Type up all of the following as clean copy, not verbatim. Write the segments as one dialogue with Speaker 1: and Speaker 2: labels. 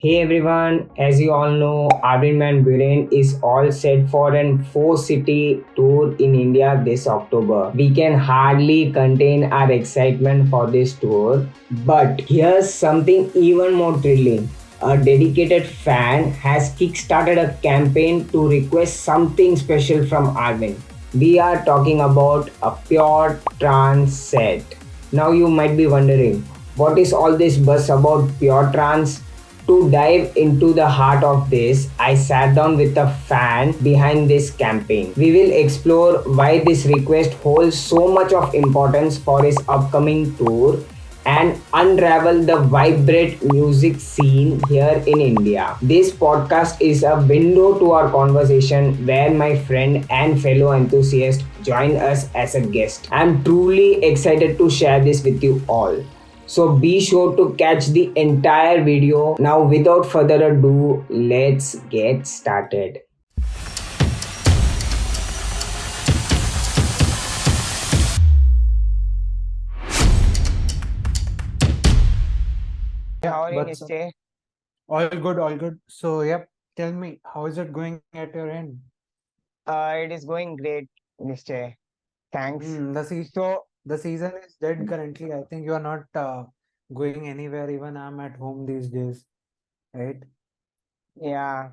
Speaker 1: Hey everyone, as you all know, Armin Van Buuren is all set for an 4 city tour in India this October. We can hardly contain our excitement for this tour, but here's something even more thrilling. A dedicated fan has kickstarted a campaign to request something special from Armin. We are talking about a pure trance set. Now you might be wondering, what is all this buzz about pure trance? To dive into the heart of this, I sat down with a fan behind this campaign. We will explore why this request holds so much of importance for his upcoming tour and unravel the vibrant music scene here in India. This podcast is a window to our conversation where my friend and fellow enthusiast join us as a guest. I'm truly excited to share this with you all. So be sure to catch the entire video. Now without further ado, let's get started.
Speaker 2: Yeah,
Speaker 3: How are you,
Speaker 2: but
Speaker 3: Nishchay?
Speaker 2: all good, all good. So, yep, tell me, how is it going at your end?
Speaker 3: It is going great, Nishchay. Thanks.
Speaker 2: Hmm,
Speaker 3: So,
Speaker 2: the season is dead currently. I think you are not going anywhere. Even I'm at home these days, right?
Speaker 3: yeah,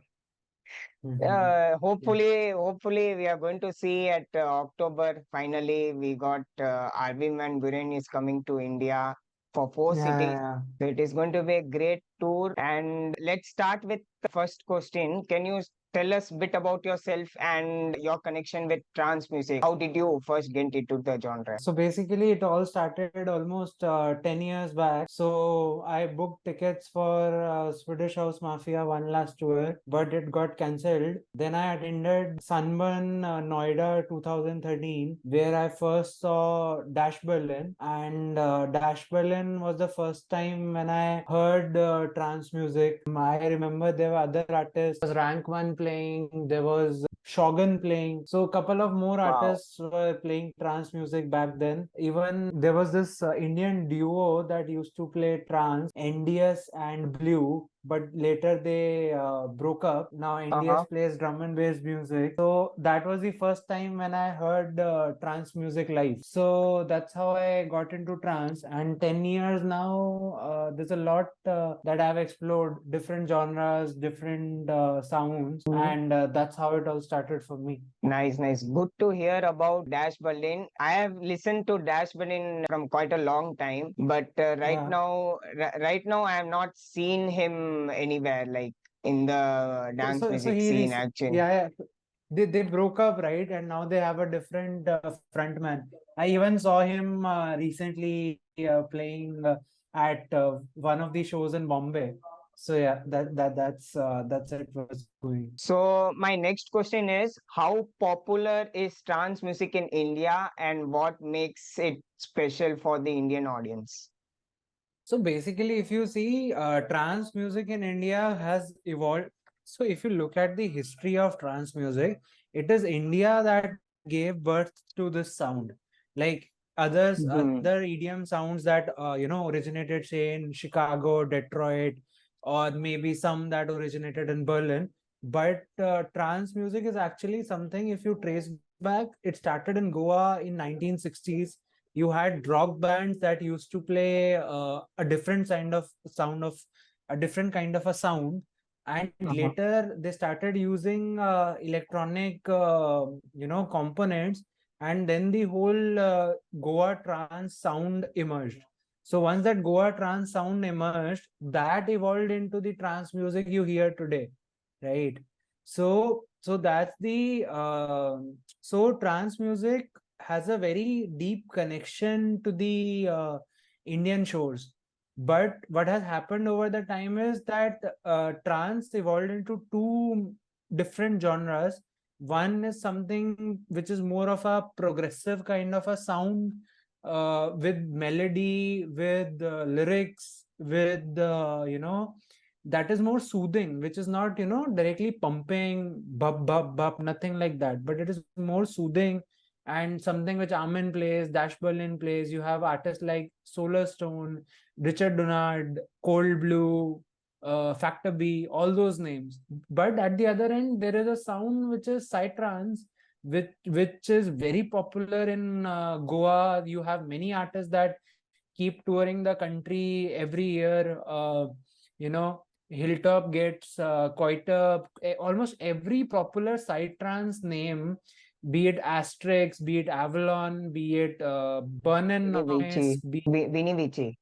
Speaker 2: Mm-hmm. Yeah.
Speaker 3: hopefully, we are going to see at October. Finally, we got Armin Van Buuren is coming to India for four
Speaker 2: Yeah,
Speaker 3: cities.
Speaker 2: yeah,
Speaker 3: So it is going to be a great tour. And let's start with the first question. Can you tell us a bit about yourself and your connection with trance music? How did you first get into the genre?
Speaker 2: So basically, it all started almost 10 years back. So I booked tickets for Swedish House Mafia one last tour, but it got cancelled. Then I attended Sunburn Noida 2013, where I first saw Dash Berlin. And Dash Berlin was the first time when I heard trance music. I remember there were other artists. There was Rank One playing, there was Shogun playing. So a couple of more
Speaker 3: Wow.
Speaker 2: artists were playing trance music back then. Even there was this Indian duo that used to play trance, NDS and Blue, but later they broke up. Now NDS
Speaker 3: Uh-huh.
Speaker 2: plays drum and bass music. So that was the first time when I heard trance music live. So that's how I got into trance. And 10 years now, there's a lot that I've explored, different genres, different sounds, and that's how it all started for me.
Speaker 3: Nice, nice. Good to hear about Dash Berlin. I have listened to Dash Berlin from quite a long time, but
Speaker 2: Yeah.
Speaker 3: right now, I have not seen him anywhere, like in the
Speaker 2: So,
Speaker 3: dance
Speaker 2: so, so
Speaker 3: music
Speaker 2: he,
Speaker 3: scene. Actually,
Speaker 2: yeah, yeah. They broke up, right? And now they have a different frontman. I even saw him recently playing at one of the shows in Bombay. So yeah, that's it was going.
Speaker 3: so my next question is: how popular is trance music in India, and what makes it special for the Indian audience?
Speaker 2: So basically, if you see, trance music in India has evolved. So if you look at the history of trance music, it is India that gave birth to this sound. Like
Speaker 3: Hmm.
Speaker 2: other EDM sounds that originated, say, in Chicago, Detroit, or maybe some that originated in Berlin. But trance music is actually something. If you trace back, it started in Goa in 1960s. You had rock bands that used to play a different kind of sound of a different kind of a sound, and
Speaker 3: Uh-huh.
Speaker 2: later they started using electronic components, and then the whole Goa trance sound emerged. So once that Goa trance sound emerged, that evolved into the trance music you hear today, right? So that's the so trance music has a very deep connection to the Indian shores. But what has happened over the time is that trance evolved into two different genres. One is something which is more of a progressive kind of a sound, with melody, with lyrics, with that is more soothing, which is not directly pumping, bub bub bub, nothing like that, but it is more soothing, and something which Amin plays, Dash Berlin plays. You have artists like Solar Stone, Richard Donard, Cold Blue. Factor B, all those names. But at the other end, there is a sound which is psytrance, which is very popular in Goa. You have many artists that keep touring the country every year. You know, Hilltop gets quite almost every popular psytrance name, be it Asterix, be it Avalon, be it Burn and Noise,
Speaker 3: Vini Vici.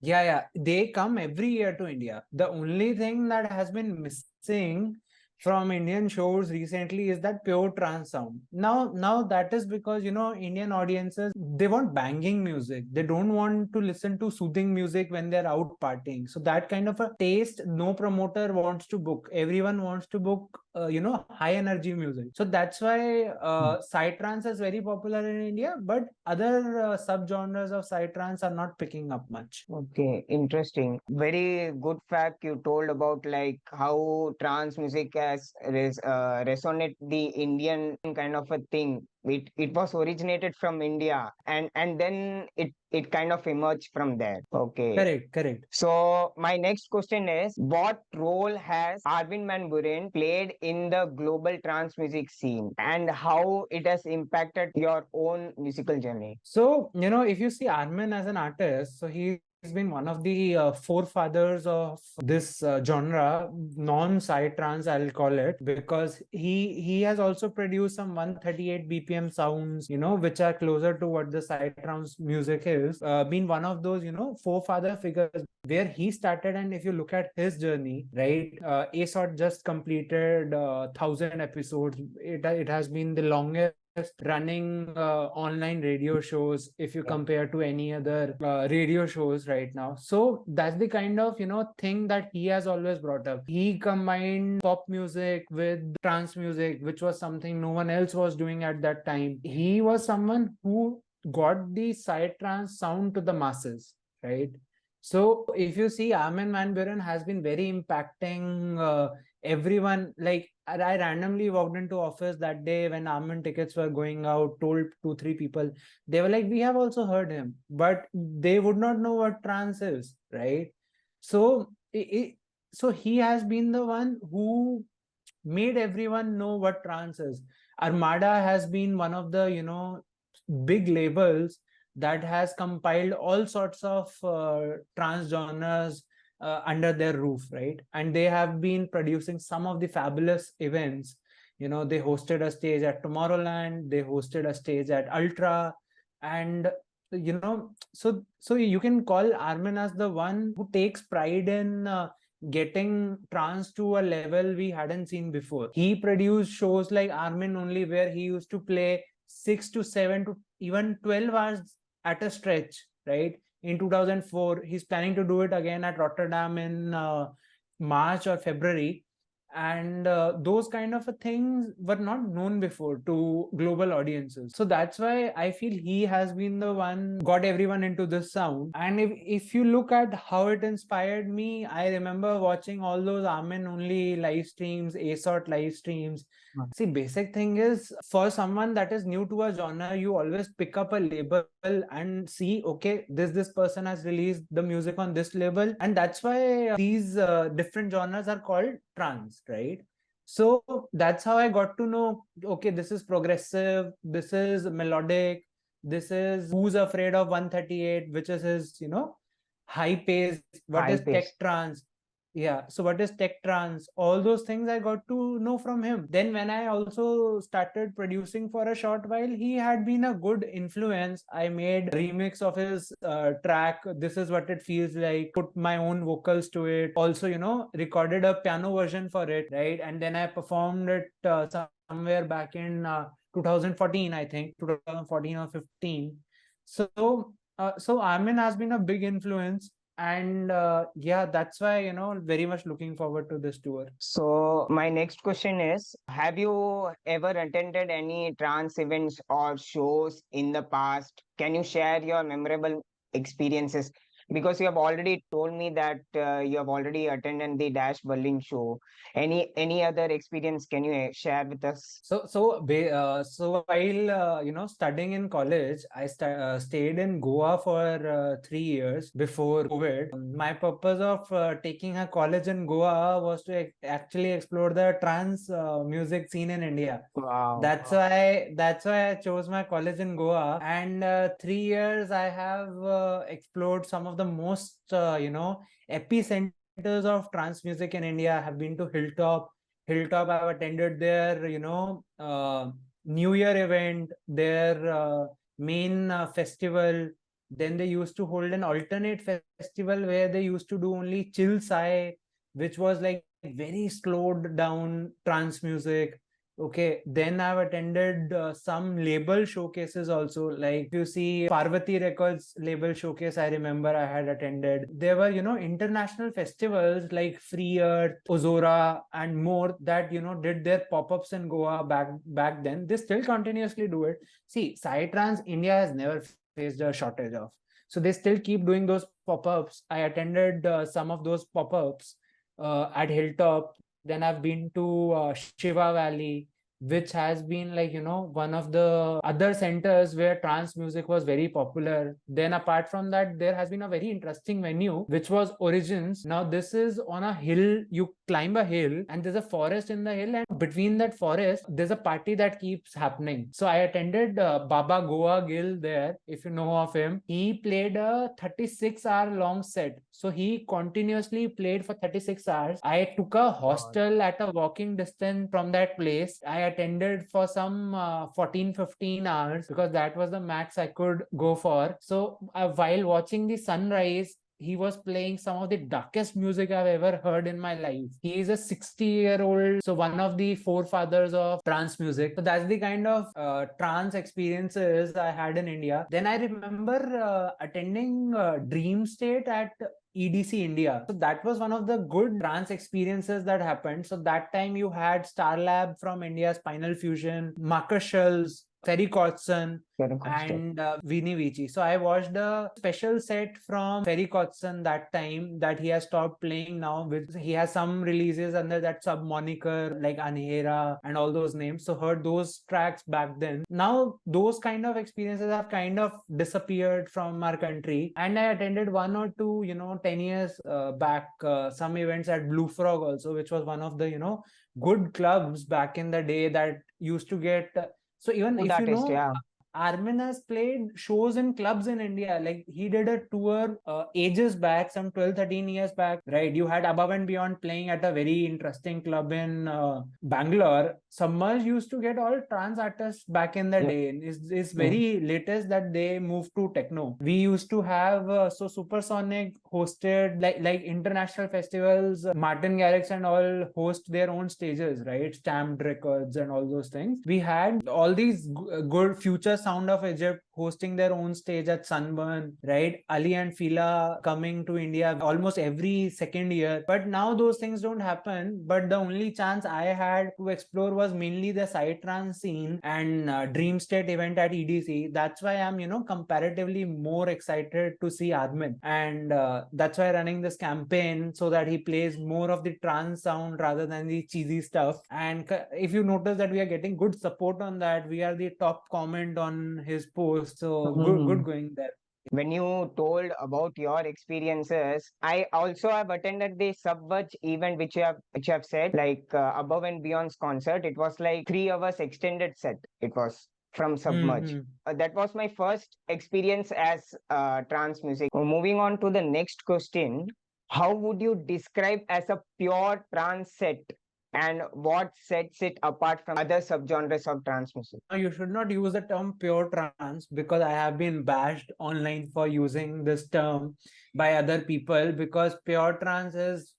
Speaker 2: yeah, they come every year to India. The only thing that has been missing from Indian shows recently is that pure trance sound. Now that is because Indian audiences, they want banging music. They don't want to listen to soothing music when they're out partying. So that kind of a taste, no promoter wants to book. Everyone wants to book, high energy music. So that's why psytrance is very popular in India, but other subgenres of psytrance are not picking up much.
Speaker 3: Okay, interesting. Very good fact you told about like how trance music has resonate the Indian kind of a thing. It was originated from India and then it kind of emerged from there. Okay.
Speaker 2: Correct.
Speaker 3: So my next question is, what role has Armin Van Buuren played in the global trance music scene and how it has impacted your own musical journey?
Speaker 2: So, if you see Armin as an artist, so he's been one of the forefathers of this genre, non-psytrance, I'll call it, because he has also produced some 138 BPM sounds, which are closer to what the psytrance music is. Been one of those, forefather figures where he started. And if you look at his journey, right, ASOT just completed 1,000 episodes. It has been the longest running online radio shows if you compare to any other radio shows right now. So that's the kind of thing that he has always brought up. He combined pop music with trance music, which was something no one else was doing at that time. He was someone who got the psytrance sound to the masses, right? So if you see, Armin Van Buuren has been very impacting everyone. Like I randomly walked into office that day when Armin tickets were going out, told 2-3 people. They were like, we have also heard him, but they would not know what trance is, right? So so he has been the one who made everyone know what trance is. Armada has been one of the big labels that has compiled all sorts of trance genres under their roof, right? And they have been producing some of the fabulous events. They hosted a stage at Tomorrowland, they hosted a stage at Ultra, and so you can call Armin as the one who takes pride in getting trance to a level we hadn't seen before. He produced shows like Armin Only, where he used to play 6 to 7 to even 12 hours at a stretch, right? In 2004, he's planning to do it again at Rotterdam in March or February. And those kind of things were not known before to global audiences. So that's why I feel he has been the one got everyone into this sound. And if you look at how it inspired me, I remember watching all those Armin Only live streams, ASOT live streams. See, basic thing is, for someone that is new to a genre, you always pick up a label and see, okay, this person has released the music on this label, and that's why these different genres are called trance, right? So that's how I got to know, okay, this is progressive, this is melodic, this is Who's Afraid of 138, which is his, high pace. What is tech trance? Yeah, so what is tech trance? All those things I got to know from him. Then when I also started producing for a short while, he had been a good influence. I made a remix of his track, This Is What It Feels Like, put my own vocals to it. Also, recorded a piano version for it, right? And then I performed it somewhere back in 2014, I think, 2014 or 15. So Armin has been a big influence. And yeah, that's why very much looking forward to this tour.
Speaker 3: So my next question is, have you ever attended any trance events or shows in the past? Can you share your memorable experiences? Because you have already told me that you have already attended the Dash Berlin show. Any other experience can you share with us?
Speaker 2: So while studying in college, I stayed in Goa for 3 years before COVID. My purpose of taking a college in Goa was to actually explore the trance music scene in India.
Speaker 3: Wow.
Speaker 2: That's why I chose my college in Goa. And 3 years I have explored some of the most epicenters of trance music in India. I have been to Hilltop. I've attended their New Year event, their main festival. Then they used to hold an alternate festival where they used to do only chill sai, which was like very slowed down trance music. Okay, then I've attended some label showcases also. Like if you see Parvati Records label showcase, I remember I had attended. There were, international festivals like Free Earth, Ozora, and more that, did their pop-ups in Goa back then. They still continuously do it. See, Psytrance India has never faced a shortage of. So they still keep doing those pop-ups. I attended some of those pop-ups at Hilltop. Then I've been to Shiva Valley, which has been like, one of the other centers where trance music was very popular. Then apart from that, there has been a very interesting venue, which was Origins. Now this is on a hill. You climb a hill and there's a forest in the hill, and between that forest, there's a party that keeps happening. So I attended Baba Goa Gill there, if you know of him. He played a 36-hour long set. So he continuously played for 36 hours. I took a hostel at a walking distance from that place. I attended for some 14-15 hours because that was the max I could go for. So while watching the sunrise, he was playing some of the darkest music I've ever heard in my life. He is a 60-year-old, so one of the forefathers of trance music. So that's the kind of trance experiences I had in India. Then I remember attending Dream State at EDC India. So that was one of the good trance experiences that happened. So that time you had Starlab from India, Spinal Fusion, Marcus Schulz, Ferry Kotzen, and Vini Vici. So I watched a special set from Ferry Kotzen that time that he has stopped playing now. He has some releases under that sub moniker like Anhera and all those names. So heard those tracks back then. Now those kind of experiences have kind of disappeared from our country. And I attended one or two, 10 years back, some events at Blue Frog also, which was one of the, good clubs back in the day that used to get so even if you know, Armin has played shows in clubs in India. Like he did a tour ages back, some 12-13 years back, right? You had Above and Beyond playing at a very interesting club in Bangalore. Submerge used to get all trance artists back in the day. It's very latest that they moved to techno. We used to have so Supersonic hosted like international festivals. Martin Garrix and all host their own stages, right? Stamped Records and all those things. We had all these good future Sound of Egypt hosting their own stage at Sunburn, right? Ali and Fila coming to India almost every second year. But now those things don't happen. But the only chance I had to explore was mainly the Psytrance scene and Dream State event at EDC. That's why I'm, comparatively more excited to see Armin. And that's why running this campaign so that he plays more of the trance sound rather than the cheesy stuff. And if you notice that we are getting good support on that, we are the top comment on his post. So good going there.
Speaker 3: When you told about your experiences, I also have attended the Subverge event, which you have said, like Above and Beyond's concert. It was like 3 hours extended set. It was from Submerge. That was my first experience as trance music. Moving on to the next question, how would you describe as a pure trance set? And what sets it apart from other subgenres of trance music?
Speaker 2: You should not use the term pure trance because I have been bashed online for using this term by other people, because pure trance is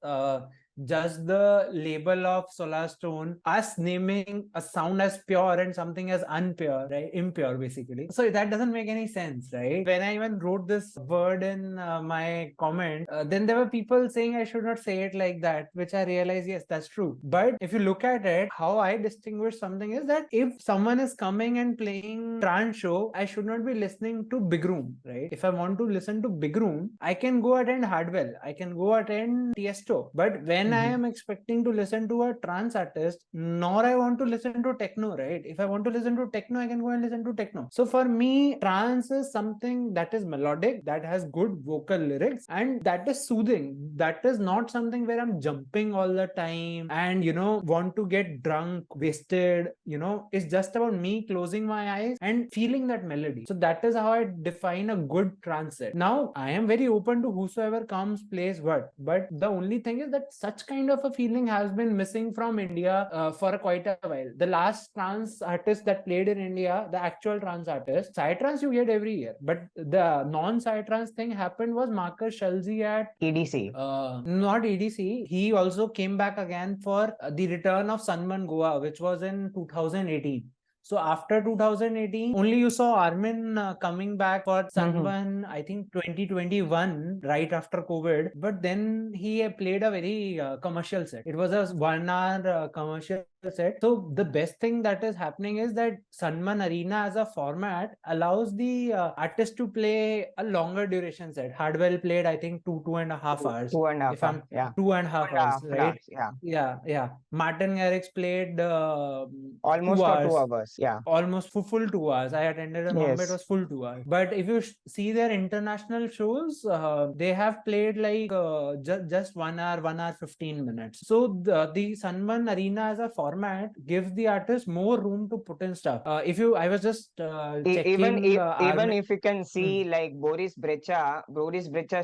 Speaker 2: just the label of Solar Stone, us naming a sound as pure and something as unpure, right? Impure, basically. So that doesn't make any sense, right? When I even wrote this word in my comment, then there were people saying I should not say it like that, which I realized, yes, that's true. But if you look at it, how I distinguish something is that if someone is coming and playing trance show, I should not be listening to Big Room, right? If I want to listen to Big Room, I can go attend Hardwell, I can go attend Tiesto. But when I am expecting to listen to a trance artist, nor I want to listen to techno, right? If I want to listen to techno, I can go and listen to techno. So for me, trance is something that is melodic, that has good vocal lyrics, and that is soothing. That is not something where I'm jumping all the time and, want to get drunk, wasted. It's just about me closing my eyes and feeling that melody. So that is how I define a good trance set. Now, I am very open to whosoever comes, plays what. But the only thing is that such kind of a feeling has been missing from India for quite a while. The last trance artist that played in India, the actual trance artist, psytrance you get every year. But the non-psytrance thing happened was Marcus Schulze at
Speaker 3: EDC.
Speaker 2: not EDC. He also came back again for the return of Sunburn Goa, which was in 2018. So after 2018, only you saw Armin coming back for Sunburn, I think 2021, right after COVID. But then he played a very commercial set. It was a 1 hour commercial set. So the best thing that is happening is that Sunburn Arena as a format allows the artist to play a longer duration set. Hardwell played, I think, 2.5 hours.
Speaker 3: 2.5
Speaker 2: If I'm
Speaker 3: hours, yeah.
Speaker 2: 2.5 hours, right?
Speaker 3: Yeah.
Speaker 2: Yeah. Martin Garrix played
Speaker 3: Almost
Speaker 2: 2
Speaker 3: for
Speaker 2: hours.
Speaker 3: 2 hours. Yeah.
Speaker 2: Almost full 2 hours. I attended in Bombay, it
Speaker 3: Yes.
Speaker 2: was full 2 hours. But if you see their international shows, they have played like just 1 hour, 1 hour, 15 minutes. So the Sunburn Arena as a format gives the artist more room to put in stuff. I was just
Speaker 3: Even
Speaker 2: checking
Speaker 3: even
Speaker 2: Armin.
Speaker 3: if you can see like Boris Brecha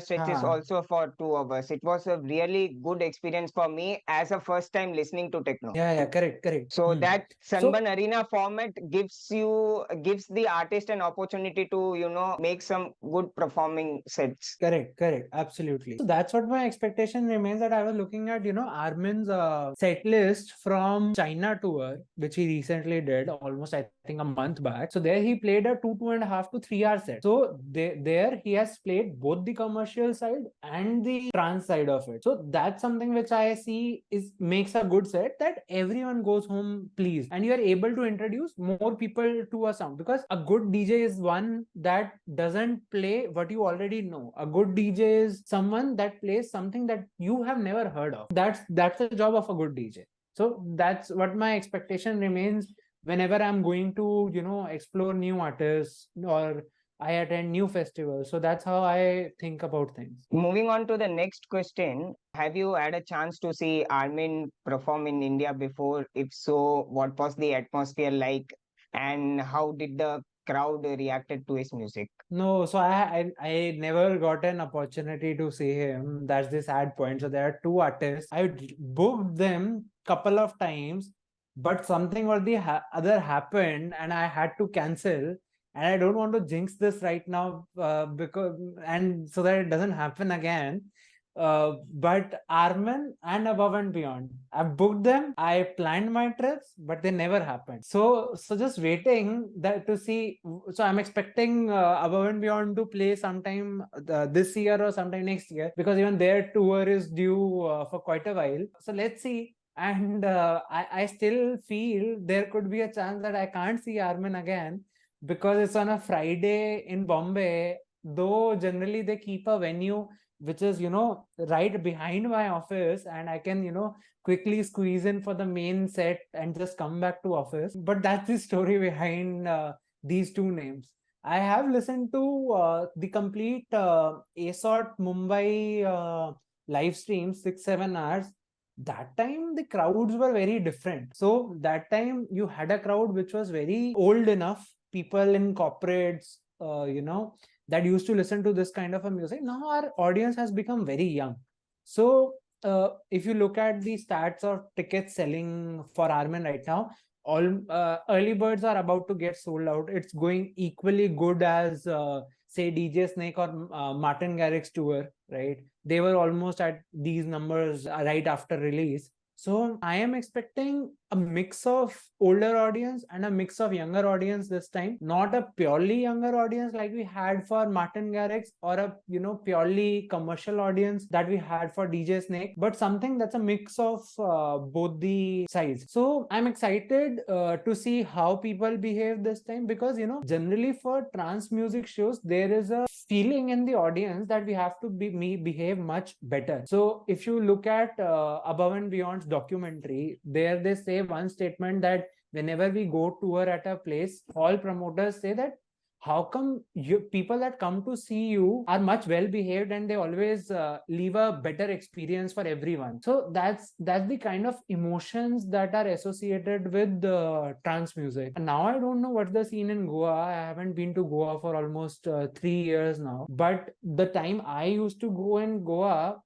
Speaker 3: set is also for 2 hours. It was a really good experience for me as a first time listening to techno.
Speaker 2: Yeah, correct.
Speaker 3: So that Sunburn
Speaker 2: So
Speaker 3: Arena format gives the artist an opportunity to make some good performing sets.
Speaker 2: correct, absolutely. So that's what my expectation remains. That I was looking at, Armin's set list from China tour, which he recently did, almost I think a month back. So there he played a 2.5 to 3 hour set. So there he has played both the commercial side and the trance side of it. So that's something which I see makes a good set, that everyone goes home pleased, and you are able to introduce more people to a sound, because a good DJ is one that doesn't play what you already know. A good DJ is someone that plays something that you have never heard of. That's the job of a good DJ. So that's what my expectation remains whenever I'm going to explore new artists, or I attend new festivals. So that's how I think about things.
Speaker 3: Moving on to the next question, have you had a chance to see Armin perform in India before? If so, what was the atmosphere like, and how did the crowd reacted to his music?
Speaker 2: No, so I never got an opportunity to see him. That's the sad point. So there are two artists. I booked them couple of times, but something or the other happened, and I had to cancel. And I don't want to jinx this right now, because and so that it doesn't happen again. But Armin and Above and Beyond, I booked them. I planned my trips, but they never happened. So just waiting that to see. So I'm expecting Above and Beyond to play sometime this year or sometime next year, because even their tour is due for quite a while. So let's see. And I still feel there could be a chance that I can't see Armin again, because it's on a Friday in Bombay. Though generally they keep a venue which is right behind my office, and I can quickly squeeze in for the main set and just come back to office. But that's the story behind these two names. I have listened to the complete ASOT Mumbai live stream, 6-7 hours. That time the crowds were very different. So that time you had a crowd which was very old enough, people in corporates, that used to listen to this kind of a music. Now our audience has become very young. So if you look at the stats of tickets selling for Armin right now, all early birds are about to get sold out. It's going equally good as say DJ Snake or Martin Garrix's tour, right? They were almost at these numbers right after release. So I am expecting a mix of older audience and a mix of younger audience this time, not a purely younger audience like we had for Martin Garrix, or a purely commercial audience that we had for DJ Snake, but something that's a mix of both the sides. So I'm excited to see how people behave this time, because generally for trance music shows there is a feeling in the audience that we have to behave much better. So if you look at Above and Beyond's documentary, there they say one statement that whenever we go tour at a place, all promoters say that how come people that come to see you are much well behaved and they always leave a better experience for everyone. So that's the kind of emotions that are associated with trance music. And now I don't know what's the scene in Goa. I haven't been to Goa for almost 3 years now, but the time I used to go in Goa,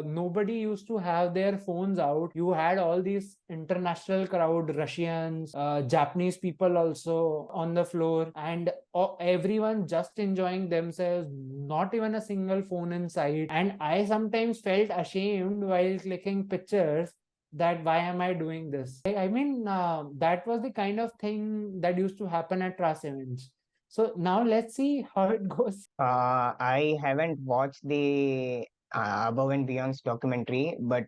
Speaker 2: nobody used to have their phones out. You had all these international crowd, Russians, Japanese people also on the floor, and everyone just enjoying themselves, not even a single phone in sight. And I sometimes felt ashamed while clicking pictures that why am I doing this? I mean, that was the kind of thing that used to happen at trance events. So now let's see how it goes.
Speaker 3: I haven't watched the Above and Beyond's documentary, but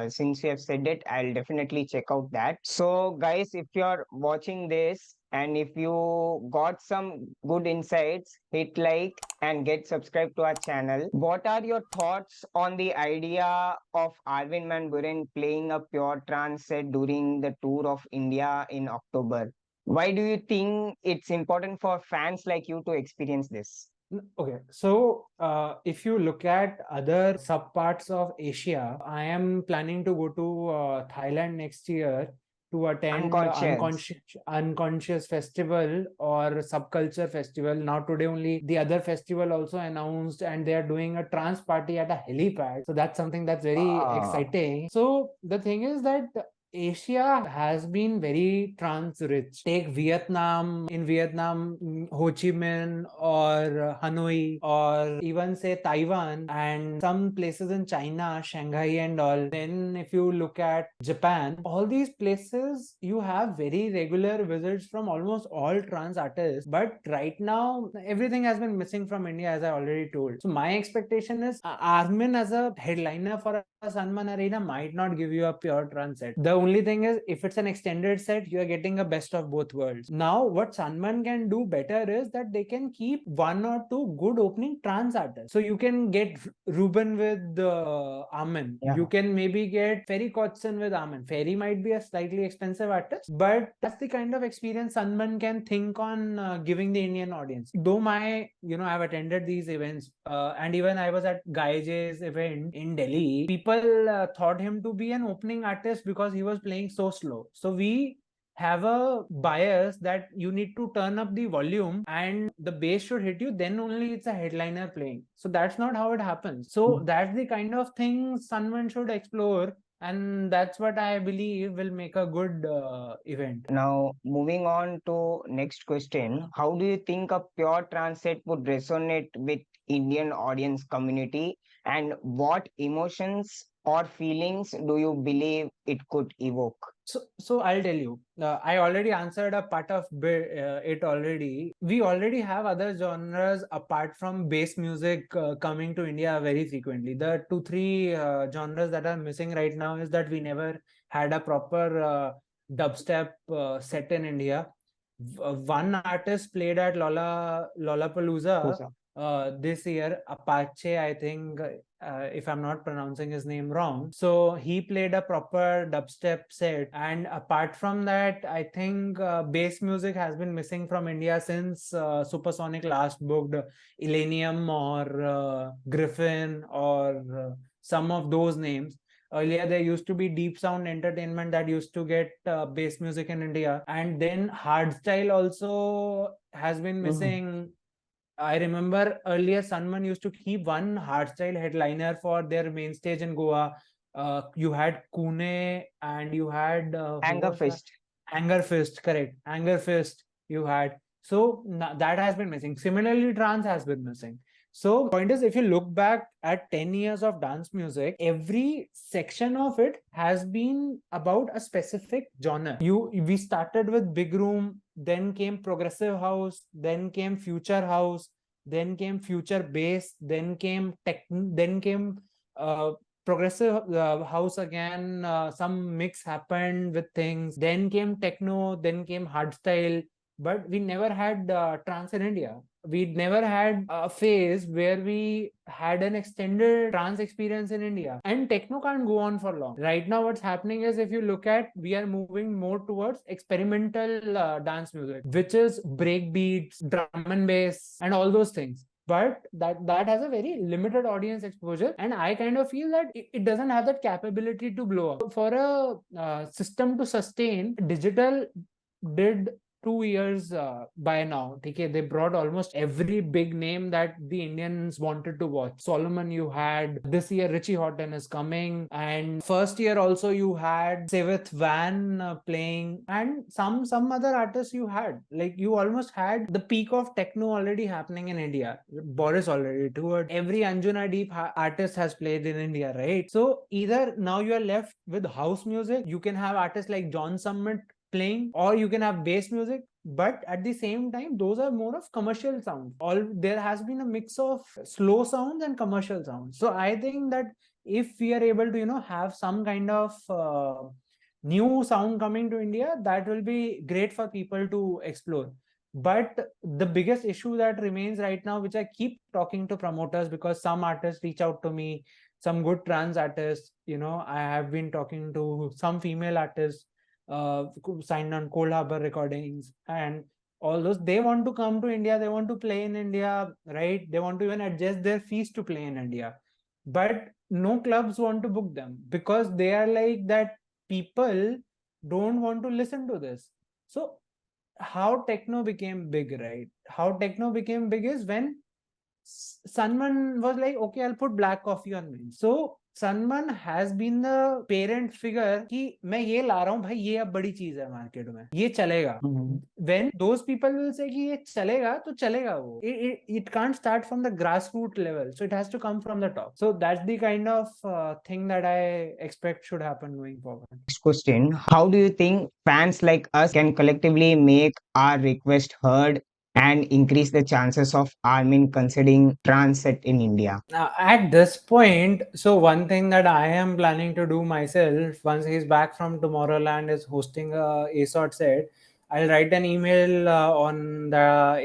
Speaker 3: since you have said it, I'll definitely check out that. So, guys, if you're watching this and if you got some good insights, hit like and get subscribed to our channel. What are your thoughts on the idea of Armin Van Buuren playing a pure trance set during the tour of India in October? Why do you think it's important for fans like you to experience this?
Speaker 2: Okay, so if you look at other subparts of Asia, I am planning to go to Thailand next year to attend
Speaker 3: Unconscious.
Speaker 2: unconscious festival or subculture festival. Now today only the other festival also announced, and they are doing a trance party at a helipad. So that's something that's very exciting. So the thing is that Asia has been very trance rich. Take Vietnam. In Vietnam, Ho Chi Minh or Hanoi, or even say Taiwan, and some places in China, Shanghai and all. Then if you look at Japan, all these places you have very regular visits from almost all trance artists. But right now everything has been missing from India, as I already told. So my expectation is Armin as a headliner for a Sunburn Arena might not give you a pure trance set. The only thing is, if it's an extended set, you are getting a best of both worlds. Now what Sunburn can do better is that they can keep one or two good opening trance artists. So you can get Ruben with Armin.
Speaker 3: Yeah.
Speaker 2: You can maybe get Ferry Kotzen with Armin. Ferry might be a slightly expensive artist, but that's the kind of experience Sunburn can think on giving the Indian audience. Though I've attended these events, and even I was at Guy J's event in Delhi. People thought him to be an opening artist because he was playing so slow. So we have a bias that you need to turn up the volume and the bass should hit you, then only it's a headliner playing. So that's not how it happens. So that's the kind of thing Sunburn should explore, and that's what I believe will make a good event.
Speaker 3: Now, moving on to next question, how do you think a pure trance set would resonate with Indian audience community, and what emotions or feelings do you believe it could evoke?
Speaker 2: So I'll tell you. I already answered a part of it already. We already have other genres apart from bass music coming to India very frequently. The 2-3 genres that are missing right now is that we never had a proper dubstep set in India. One artist played at Lollapalooza this year, Apache, I think, if I'm not pronouncing his name wrong. So he played a proper dubstep set. And apart from that, I think bass music has been missing from India since Supersonic last booked Illenium or Griffin or some of those names. Earlier, there used to be Deep Sound Entertainment that used to get bass music in India. And then hardstyle also has been missing. I remember earlier Sunburn used to keep one hardstyle headliner for their main stage in Goa. You had Kune and you had
Speaker 3: Anger Fist.
Speaker 2: Anger Fist, correct. Anger Fist you had. So that has been missing. Similarly, trance has been missing. So point is, if you look back at 10 years of dance music, every section of it has been about a specific genre. We started with big room, then came progressive house, then came future house, then came future bass, then came tech, then came progressive house again. Some mix happened with things. Then came techno, then came hardstyle. But we never had trance in India. We never had a phase where we had an extended trance experience in India. And techno can't go on for long. Right now, what's happening is, if you look at, we are moving more towards experimental dance music, which is break beats, drum and bass, and all those things. But that has a very limited audience exposure, and I kind of feel that it doesn't have that capability to blow up. For a system to sustain, digital did 2 years by now. Okay, they brought almost every big name that the Indians wanted to watch. Solomon, you had this year. Richie Houghton is coming, and first year also you had Savith Van playing, and some other artists you had. Like, you almost had the peak of techno already happening in India. Boris already toured. Every Anjuna Deep artist has played in India, right? So either now you are left with house music. You can have artists like John Summit playing, or you can have bass music, but at the same time those are more of commercial sounds. There has been a mix of slow sounds and commercial sounds. So I think that if we are able to have some kind of new sound coming to India, that will be great for people to explore. But the biggest issue that remains right now, which I keep talking to promoters, because some artists reach out to me, some good trance artists, I have been talking to some female artists signed on Cold Harbor Recordings and all those. They want to come to India, they want to play in India, right? They want to even adjust their fees to play in India, but no clubs want to book them, because they are like that people don't want to listen to this. So how techno became big, right? How techno became big is when Sunburn was like, okay, I'll put black coffee on me. So Sunburn has been the parent figure कि मैं ये ला रहा हूँ भाई, ये अब बड़ी चीज है मार्केट में, ये चलेगा. When those people will say कि ये चलेगा, तो चलेगा वो. It can't start from the grassroots level, so it has to come from the top. So that's the kind of thing that I expect should happen going forward.
Speaker 3: Next question: how do you think fans like us can collectively make our request heard and increase the chances of Armin considering Trance Set in India?
Speaker 2: At this point, so one thing that I am planning to do myself, once he's back from Tomorrowland, is hosting a ASOT set. I'll write an email on the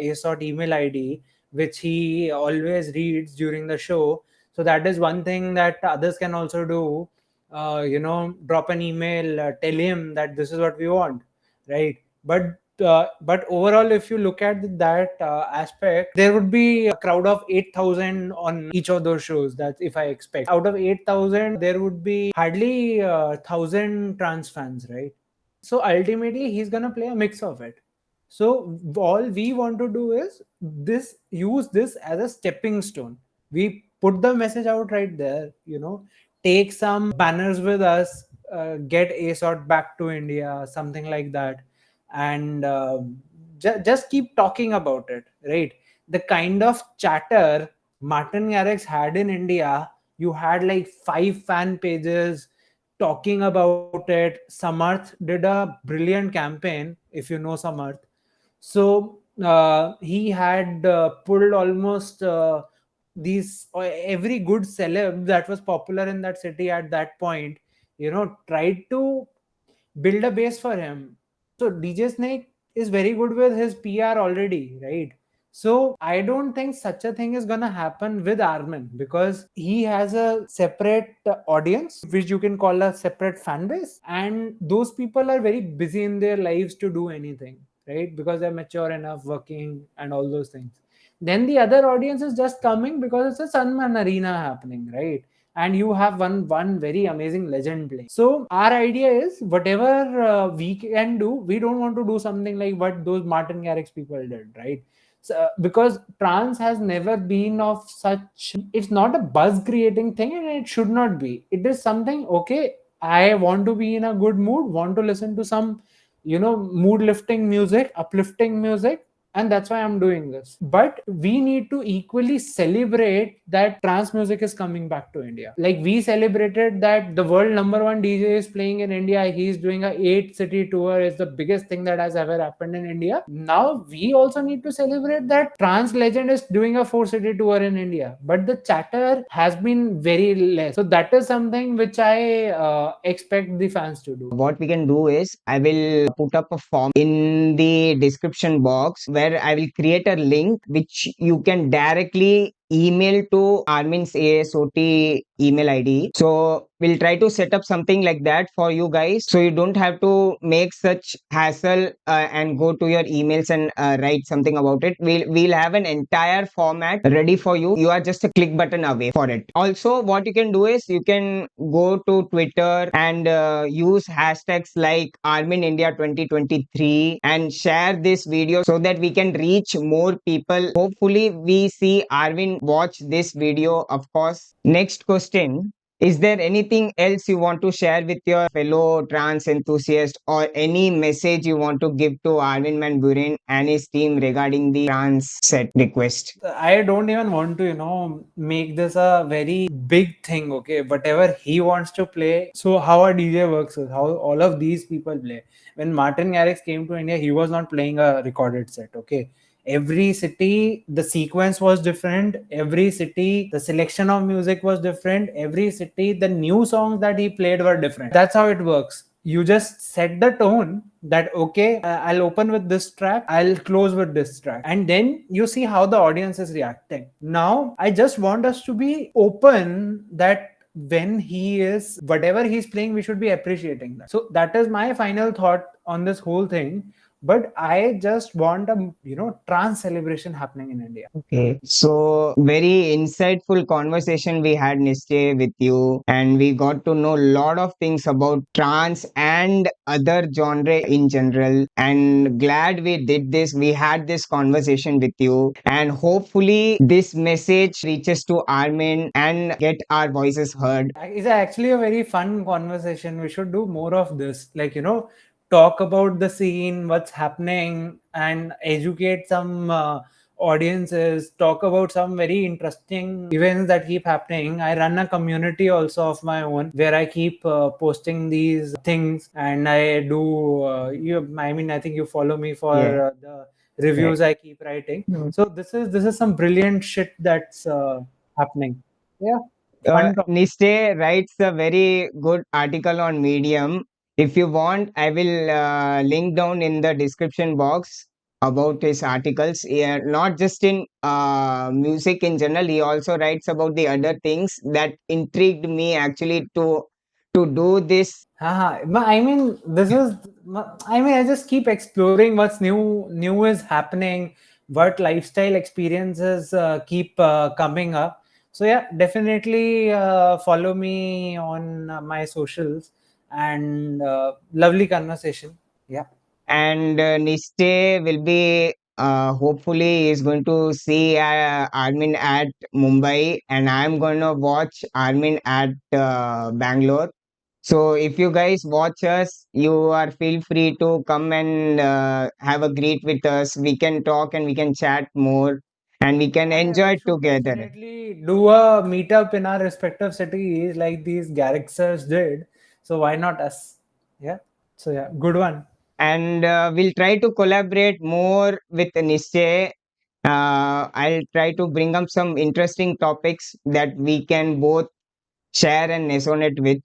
Speaker 2: ASOT email ID, which he always reads during the show. So that is one thing that others can also do. Drop an email, tell him that this is what we want, right? But overall, if you look at that aspect, there would be a crowd of 8,000 on each of those shows. That's if I expect. Out of 8,000, there would be hardly 1,000 trance fans, right? So ultimately, he's gonna play a mix of it. So all we want to do is use this as a stepping stone. We put the message out right there, take some banners with us, get ASOT back to India, something like that, and just keep talking about it, right? The kind of chatter Martin Garrix had in India, you had like 5 fan pages talking about it. Samarth did a brilliant campaign, if you know Samarth. So he had pulled almost these every good celeb that was popular in that city at that point, tried to build a base for him. So DJ Snake is very good with his PR already, right? So I don't think such a thing is gonna happen with Armin, because he has a separate audience, which you can call a separate fan base, and those people are very busy in their lives to do anything, right? Because they're mature enough, working, and all those things. Then the other audience is just coming because it's a Sunburn Arena happening, right? And you have one very amazing legend playing. So our idea is, whatever we can do, we don't want to do something like what those Martin Garrix people did, right? So, because trance has never been of such, it's not a buzz creating thing, and it should not be. It is something, okay, I want to be in a good mood, want to listen to some mood lifting music, uplifting music, and that's why I'm doing this. But we need to equally celebrate that trance music is coming back to India. Like we celebrated that the world #1 DJ is playing in India. He's doing a 8-city tour. It's the biggest thing that has ever happened in India. Now we also need to celebrate that trance legend is doing a 4-city tour in India. But the chatter has been very less. So that is something which I expect the fans to do.
Speaker 3: What we can do is I will put up a form in the description box where I will create a link which you can directly email to Armin's ASOT email ID. So we'll try to set up something like that for you guys, so you don't have to make such hassle and go to your emails and write something about it. We'll have an entire format ready for you. You are just a click button away for it. Also, what you can do is you can go to Twitter and use hashtags like Armin India 2023 and share this video so that we can reach more people. Hopefully we see Armin watch this video, of course. Next question: is there anything else you want to share with your fellow trance enthusiasts, or any message you want to give to Armin Van Buuren and his team regarding the Trance Set request?
Speaker 2: I don't even want to, make this a very big thing, okay? Whatever he wants to play. So how a DJ works is how all of these people play. When Martin Garrix came to India, he was not playing a recorded set, okay? Every city, the sequence was different. Every city, the selection of music was different. Every city, the new songs that he played were different. That's how it works. You just set the tone that, okay, I'll open with this track, I'll close with this track, and then you see how the audience is reacting. Now, I just want us to be open that when he is, whatever he's playing, we should be appreciating that. So that is my final thought on this whole thing. But I just want a trance celebration happening in India.
Speaker 3: Okay, so very insightful conversation we had, Nishchay, with you, and we got to know a lot of things about trance and other genre in general. And glad we did this. We had this conversation with you, and hopefully this message reaches to Armin and get our voices heard.
Speaker 2: It's actually a very fun conversation. We should do more of this. Like, talk about the scene, what's happening, and educate some audiences, talk about some very interesting events that keep happening. I run a community also of my own where I keep posting these things, and I do I think you follow me for the reviews I keep writing. So this is some brilliant shit that's happening. Yeah.
Speaker 3: Nishchay writes a very good article on Medium. If you want, I will link down in the description box about his articles. Yeah, not just in music in general, he also writes about the other things that intrigued me actually to do this.
Speaker 2: I mean, I just keep exploring what's new is happening, what lifestyle experiences keep coming up. So yeah, definitely follow me on my socials, and lovely conversation. Yeah.
Speaker 3: And Nishchay will be hopefully is going to see Armin at Mumbai, and I'm going to watch Armin at Bangalore. So if you guys watch us, you are feel free to come and have a greet with us. We can talk and we can chat more, and we can enjoy
Speaker 2: We
Speaker 3: it
Speaker 2: should
Speaker 3: together.
Speaker 2: definitely do a meetup in our respective cities like these Garrixers did. So why not us? Yeah. So yeah, good one.
Speaker 3: And we'll try to collaborate more with Nishchay. I'll try to bring up some interesting topics that we can both share and resonate with.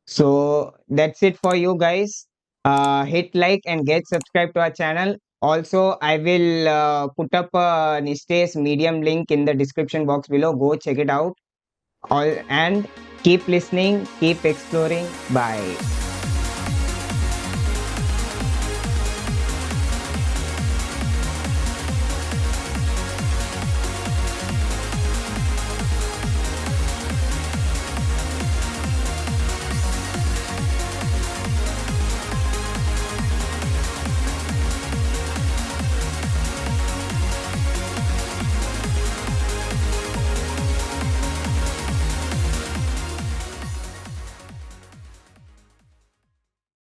Speaker 3: So that's it for you guys. Hit like and get subscribed to our channel. Also, I will put up Nishchay's Medium link in the description box below. Go check it out. All and keep listening, keep exploring. Bye.